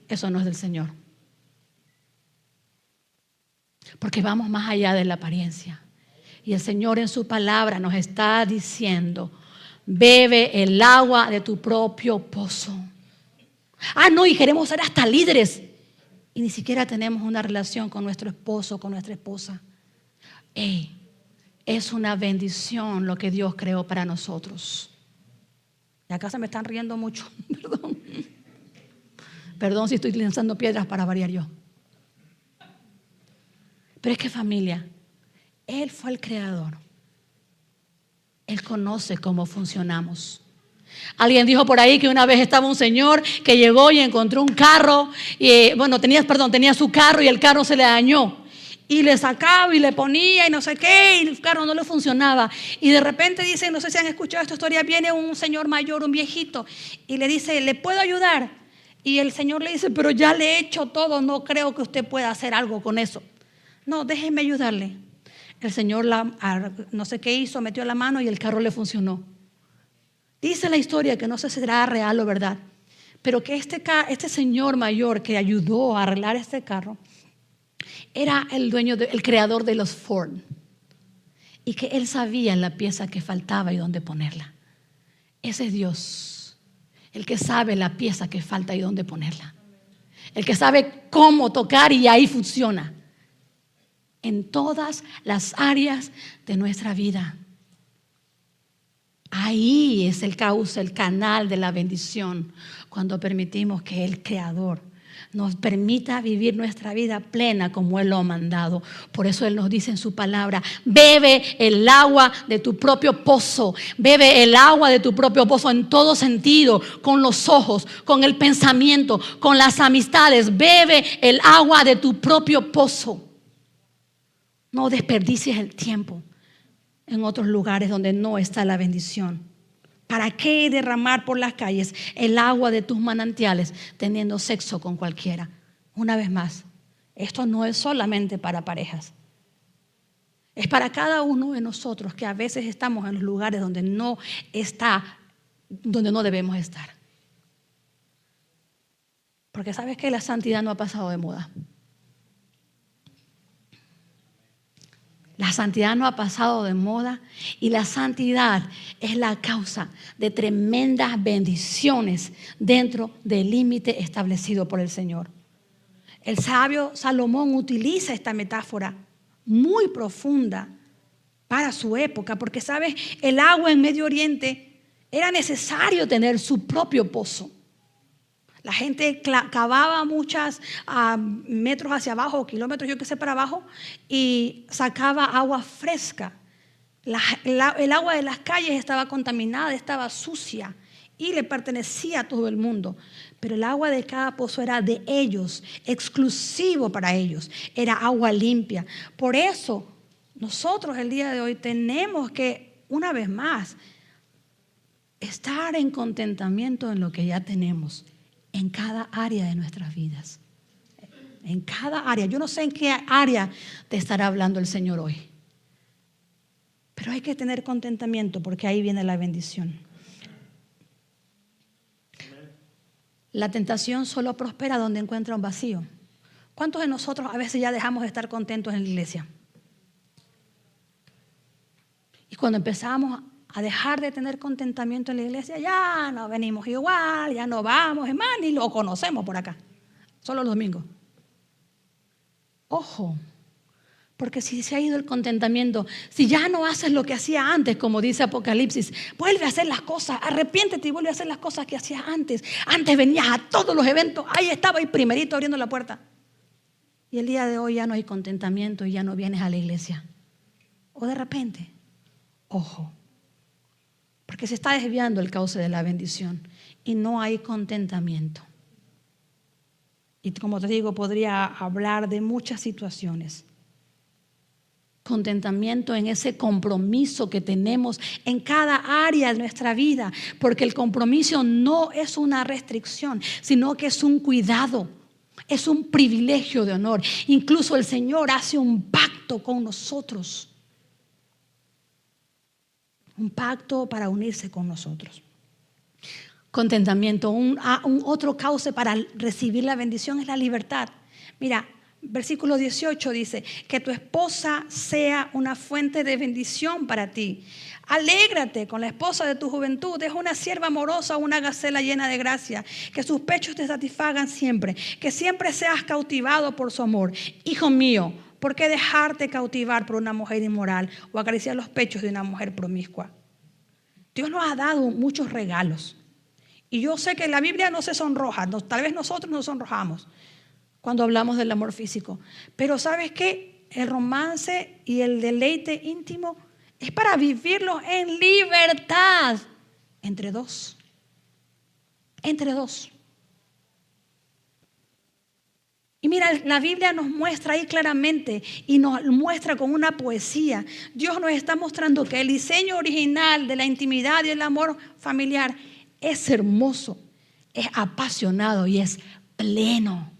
Eso no es del Señor. Porque vamos más allá de la apariencia. Y el Señor en su palabra nos está diciendo, bebe el agua de tu propio pozo. No, y queremos ser hasta líderes. Y ni siquiera tenemos una relación con nuestro esposo, con nuestra esposa. Es una bendición lo que Dios creó para nosotros. Y acá se me están riendo mucho, perdón. Perdón si estoy lanzando piedras para variar yo. Pero es que familia, Él fue el creador. Él conoce cómo funcionamos. Alguien dijo por ahí que una vez estaba un señor que llegó y encontró un carro. Y, tenía su carro y el carro se le dañó. Y le sacaba y le ponía y no sé qué, y el carro no le funcionaba. Y de repente dice, no sé si han escuchado esta historia, viene un señor mayor, un viejito, y le dice, ¿le puedo ayudar? Y el señor le dice, pero ya le he hecho todo, no creo que usted pueda hacer algo con eso. No, déjeme ayudarle. El señor no sé qué hizo, metió la mano y el carro le funcionó. Dice la historia, que no sé si será real o verdad, pero que este señor mayor que ayudó a arreglar este carro era el creador de los Ford, y que él sabía la pieza que faltaba y dónde ponerla. Ese es Dios, el que sabe la pieza que falta y dónde ponerla, el que sabe cómo tocar y ahí funciona en todas las áreas de nuestra vida. Ahí es el cauce, el canal de la bendición, cuando permitimos que el Creador nos permita vivir nuestra vida plena como Él lo ha mandado. Por eso Él nos dice en su palabra, bebe el agua de tu propio pozo, bebe el agua de tu propio pozo en todo sentido, con los ojos, con el pensamiento, con las amistades, bebe el agua de tu propio pozo. No desperdicies el tiempo en otros lugares donde no está la bendición. ¿Para qué derramar por las calles el agua de tus manantiales teniendo sexo con cualquiera? Una vez más, esto no es solamente para parejas. Es para cada uno de nosotros que a veces estamos en los lugares donde no debemos estar. Porque sabes que la santidad no ha pasado de moda. La santidad no ha pasado de moda y la santidad es la causa de tremendas bendiciones dentro del límite establecido por el Señor. El sabio Salomón utiliza esta metáfora muy profunda para su época, porque sabes, el agua en Medio Oriente era necesario tener su propio pozo. La gente cavaba muchos metros hacia abajo, kilómetros, yo qué sé, para abajo, y sacaba agua fresca. El agua de las calles estaba contaminada, estaba sucia y le pertenecía a todo el mundo. Pero el agua de cada pozo era de ellos, exclusivo para ellos. Era agua limpia. Por eso, nosotros el día de hoy tenemos que, una vez más, estar en contentamiento en lo que ya tenemos. En cada área de nuestras vidas. En cada área. Yo no sé en qué área te estará hablando el Señor hoy. Pero hay que tener contentamiento porque ahí viene la bendición. La tentación solo prospera donde encuentra un vacío. ¿Cuántos de nosotros a veces ya dejamos de estar contentos en la iglesia? Y cuando empezamos a dejar de tener contentamiento en la iglesia, ya no venimos igual, ya no vamos, es más, ni lo conocemos por acá, solo los domingos. Ojo, porque si se ha ido el contentamiento, si ya no haces lo que hacía antes, como dice Apocalipsis, vuelve a hacer las cosas, arrepiéntete y vuelve a hacer las cosas que hacías antes. Antes venías a todos los eventos, ahí estaba ahí primerito abriendo la puerta. Y el día de hoy ya no hay contentamiento y ya no vienes a la iglesia. O de repente, ojo. Porque se está desviando el cauce de la bendición y no hay contentamiento. Y como te digo, podría hablar de muchas situaciones. Contentamiento en ese compromiso que tenemos en cada área de nuestra vida, porque el compromiso no es una restricción, sino que es un cuidado, es un privilegio de honor. Incluso el Señor hace un pacto con nosotros. Un pacto para unirse con nosotros. Contentamiento. Un otro cauce para recibir la bendición es la libertad. Mira, versículo 18 dice, que tu esposa sea una fuente de bendición para ti. Alégrate con la esposa de tu juventud. Es una sierva amorosa, una gacela llena de gracia. Que sus pechos te satisfagan siempre. Que siempre seas cautivado por su amor. Hijo mío, ¿por qué dejarte cautivar por una mujer inmoral o acariciar los pechos de una mujer promiscua? Dios nos ha dado muchos regalos. Y yo sé que la Biblia no se sonroja. Tal vez nosotros nos sonrojamos cuando hablamos del amor físico. Pero ¿sabes qué? El romance y el deleite íntimo es para vivirlo en libertad. Entre dos. Entre dos. Y mira, la Biblia nos muestra ahí claramente y nos muestra con una poesía. Dios nos está mostrando que el diseño original de la intimidad y el amor familiar es hermoso, es apasionado y es pleno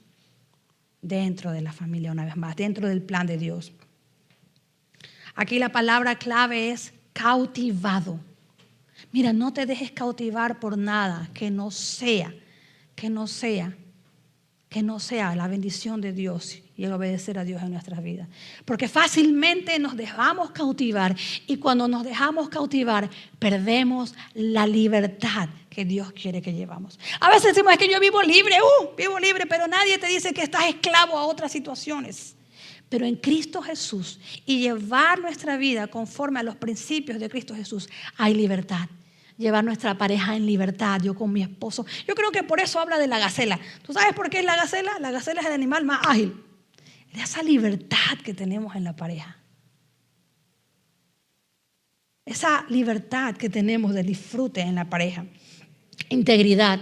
dentro de la familia, una vez más, dentro del plan de Dios. Aquí la palabra clave es cautivado. Mira, no te dejes cautivar por nada que no sea la bendición de Dios y el obedecer a Dios en nuestras vidas. Porque fácilmente nos dejamos cautivar y cuando nos dejamos cautivar perdemos la libertad que Dios quiere que llevamos. A veces decimos, es que yo vivo libre, pero nadie te dice que estás esclavo a otras situaciones. Pero en Cristo Jesús y llevar nuestra vida conforme a los principios de Cristo Jesús hay libertad. llevar nuestra pareja en libertad, yo con mi esposo. Yo creo que por eso habla de la gacela. ¿Tú sabes por qué es la gacela? La gacela es el animal más ágil. Esa libertad que tenemos en la pareja. Esa libertad que tenemos de disfrute en la pareja. Integridad.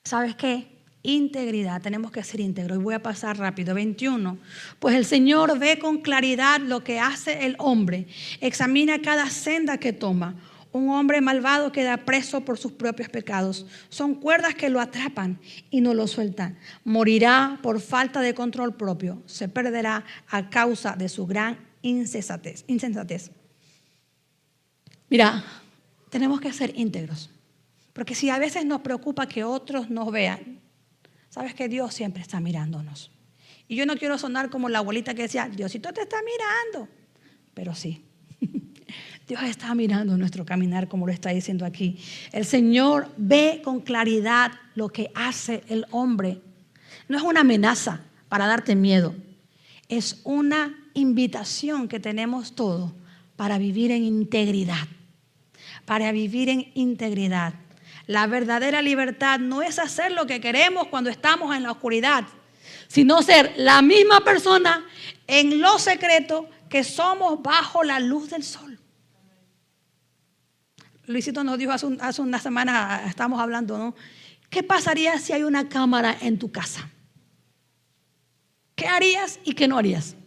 ¿Sabes qué? Integridad, tenemos que ser íntegros. Y voy a pasar rápido. 21. Pues el Señor ve con claridad lo que hace el hombre. Examina cada senda que toma. Un hombre malvado queda preso por sus propios pecados. Son cuerdas que lo atrapan y no lo sueltan. Morirá por falta de control propio. Se perderá a causa de su gran insensatez. Mira, tenemos que ser íntegros. Porque si a veces nos preocupa que otros nos vean, sabes que Dios siempre está mirándonos. Y yo no quiero sonar como la abuelita que decía, Diosito te está mirando. Pero sí, Dios está mirando nuestro caminar, como lo está diciendo aquí. El Señor ve con claridad lo que hace el hombre. No es una amenaza para darte miedo. Es una invitación que tenemos todos para vivir en integridad. Para vivir en integridad. La verdadera libertad no es hacer lo que queremos cuando estamos en la oscuridad, sino ser la misma persona en lo secreto que somos bajo la luz del sol. Luisito nos dijo hace una semana, estábamos hablando, ¿no? ¿Qué pasaría si hay una cámara en tu casa? ¿Qué harías y qué no harías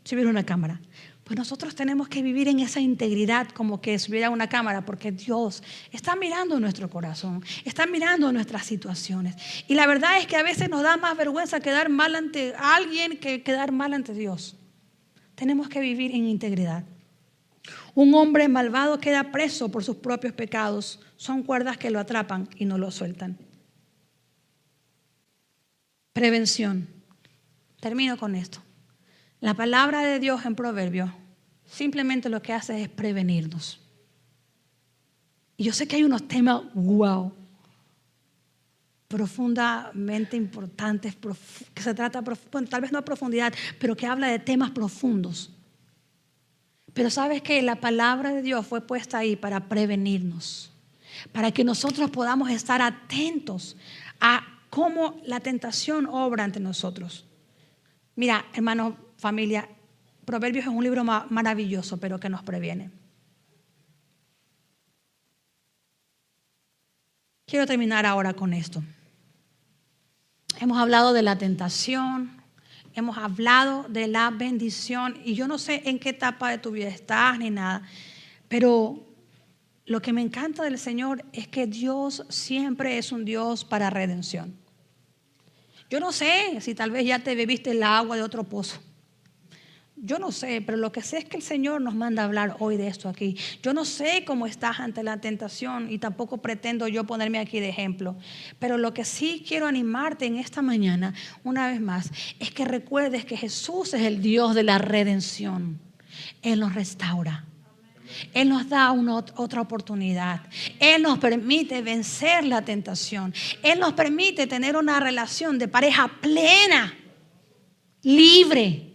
si hubiera una cámara? Pues nosotros tenemos que vivir en esa integridad como que si hubiera una cámara, porque Dios está mirando nuestro corazón, está mirando nuestras situaciones. Y la verdad es que a veces nos da más vergüenza quedar mal ante alguien que quedar mal ante Dios. Tenemos que vivir en integridad. Un hombre malvado queda preso por sus propios pecados. Son cuerdas que lo atrapan y no lo sueltan. Prevención. Termino con esto. La palabra de Dios en Proverbios simplemente lo que hace es prevenirnos. Y yo sé que hay unos temas, wow, profundamente importantes, que se trata, bueno, tal vez no a profundidad, pero que habla de temas profundos. Pero sabes que la palabra de Dios fue puesta ahí para prevenirnos, para que nosotros podamos estar atentos a cómo la tentación obra ante nosotros. Mira, hermanos, familia, Proverbios es un libro maravilloso, pero que nos previene. Quiero terminar ahora con esto. Hemos hablado de la tentación, hemos hablado de la bendición, y yo no sé en qué etapa de tu vida estás ni nada, pero lo que me encanta del Señor es que Dios siempre es un Dios para redención. Yo no sé si tal vez ya te bebiste el agua de otro pozo. Yo no sé, pero lo que sé es que el Señor nos manda a hablar hoy de esto aquí. Yo no sé cómo estás ante la tentación y tampoco pretendo yo ponerme aquí de ejemplo. Pero lo que sí quiero animarte en esta mañana, una vez más, es que recuerdes que Jesús es el Dios de la redención. Él nos restaura. Él nos da otra oportunidad. Él nos permite vencer la tentación. Él nos permite tener una relación de pareja plena, libre.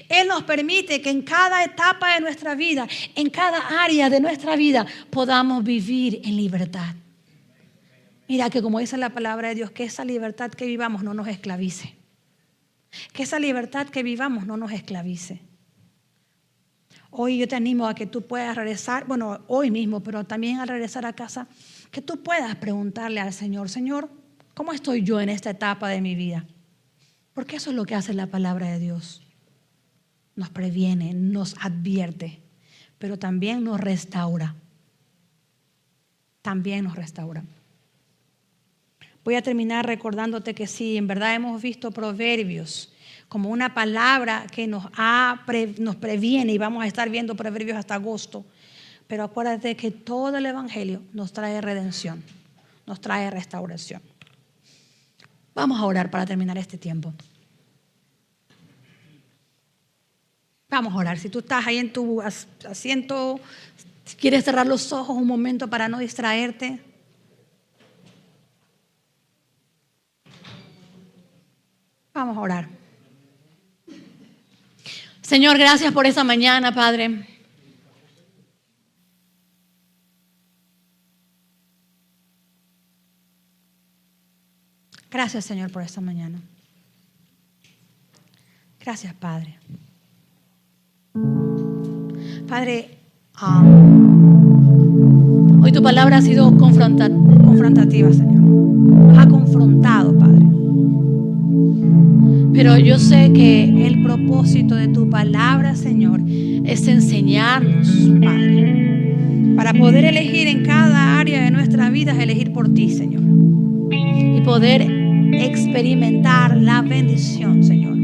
Él nos permite que en cada etapa de nuestra vida, en cada área de nuestra vida, podamos vivir en libertad. Mira que como dice la palabra de Dios, que esa libertad que vivamos no nos esclavice. Que esa libertad que vivamos no nos esclavice. Hoy yo te animo a que tú puedas regresar, bueno, hoy mismo, pero también al regresar a casa, que tú puedas preguntarle al Señor, Señor, ¿cómo estoy yo en esta etapa de mi vida? Porque eso es lo que hace la palabra de Dios. Nos previene, nos advierte, pero también nos restaura. También nos restaura. Voy a terminar recordándote que sí, en verdad hemos visto Proverbios como una palabra que nos previene, y vamos a estar viendo Proverbios hasta agosto. Pero acuérdate que todo el Evangelio nos trae redención, nos trae restauración. Vamos a orar para terminar este tiempo. Vamos a orar. Si tú estás ahí en tu asiento, si quieres cerrar los ojos un momento para no distraerte. Vamos a orar. Señor, gracias por esta mañana, Padre. Gracias, Señor, por esta mañana. Gracias, Padre. Padre, hoy tu palabra ha sido confrontativa, Señor. Nos ha confrontado, Padre. Pero yo sé que el propósito de tu palabra, Señor, es enseñarnos, Padre, para poder elegir en cada área de nuestra vida, elegir por ti, Señor, y poder experimentar la bendición, Señor.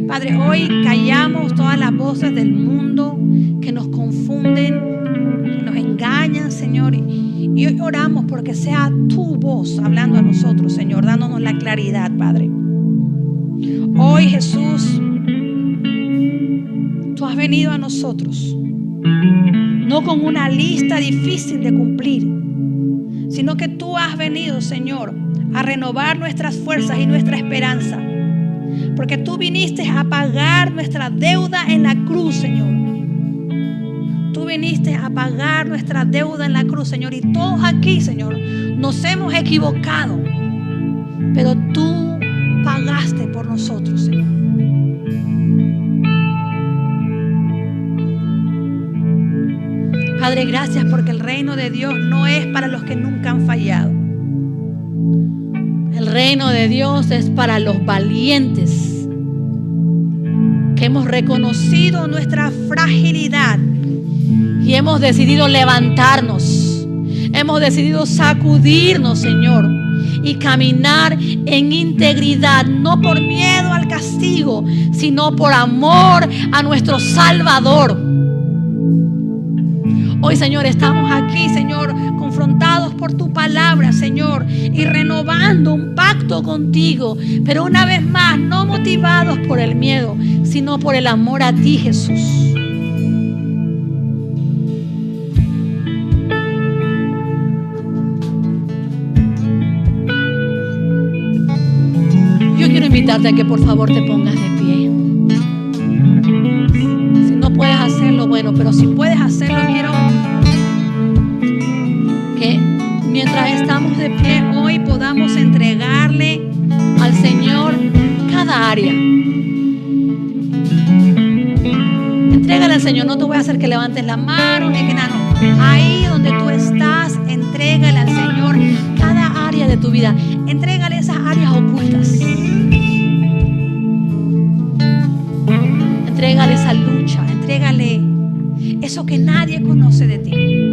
Padre, hoy callamos todas las voces del mundo que nos confunden, que nos engañan, Señor, y hoy oramos porque sea tu voz hablando a nosotros, Señor, dándonos la claridad, Padre. Hoy, Jesús, tú has venido a nosotros, no con una lista difícil de cumplir, sino que tú has venido, Señor, a renovar nuestras fuerzas y nuestra esperanza. Porque tú viniste a pagar nuestra deuda en la cruz, Señor. Tú viniste a pagar nuestra deuda en la cruz, Señor. Y todos aquí, Señor, nos hemos equivocado. Pero tú pagaste por nosotros, Señor. Padre, gracias porque el reino de Dios no es para los que nunca han fallado. El reino de Dios es para los valientes que hemos reconocido nuestra fragilidad y hemos decidido levantarnos. Hemos decidido sacudirnos, Señor, y caminar en integridad, no por miedo al castigo, sino por amor a nuestro Salvador. Hoy, Señor, estamos aquí, Señor, confrontados por tu palabra, Señor, y renovando un pacto contigo, pero una vez más, no motivados por el miedo, sino por el amor a ti, Jesús. Yo quiero invitarte a que por favor te pongas de pie. Si no puedes hacerlo, bueno, pero si puedes hacerlo, quiero que mientras estamos de pie hoy podamos entregarle al Señor cada área. Entrégale al Señor. No te voy a hacer que levantes la mano ni que nada, no. Ahí donde tú estás, entrégale al Señor cada área de tu vida. Entrégale esas áreas ocultas. Entrégale esa lucha. Entrégale eso que nadie conoce de ti.